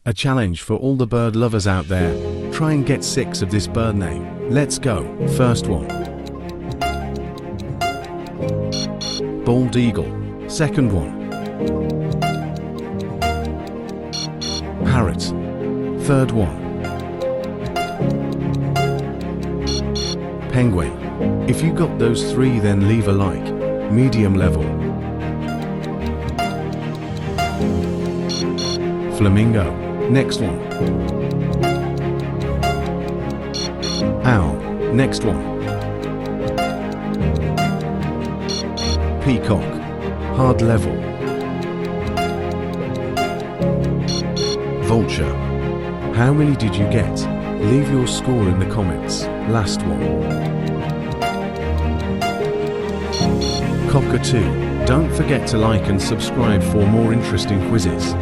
A challenge for all the bird lovers out there. Try and get 6 of this bird name. Let's go. First one. Bald eagle. Second one. Parrot. Third one. Penguin. If you got those 3, then leave a like. Medium level. Flamingo. Next one. Owl. Next one. Peacock. Hard level. Vulture. How many did you get? Leave your score in the comments. Last one. Cockatoo. Don't forget to like and subscribe for more interesting quizzes.